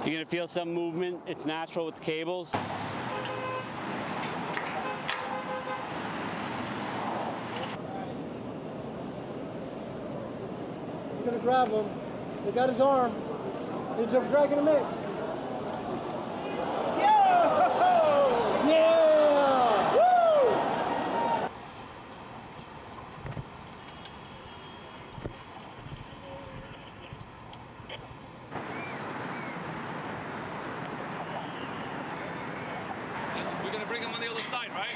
You're gonna feel some movement. It's natural with the cables. You're gonna grab him. They got his arm. They're dragging him in. Yeah! Yeah! Woo! We're gonna bring him on the other side, right?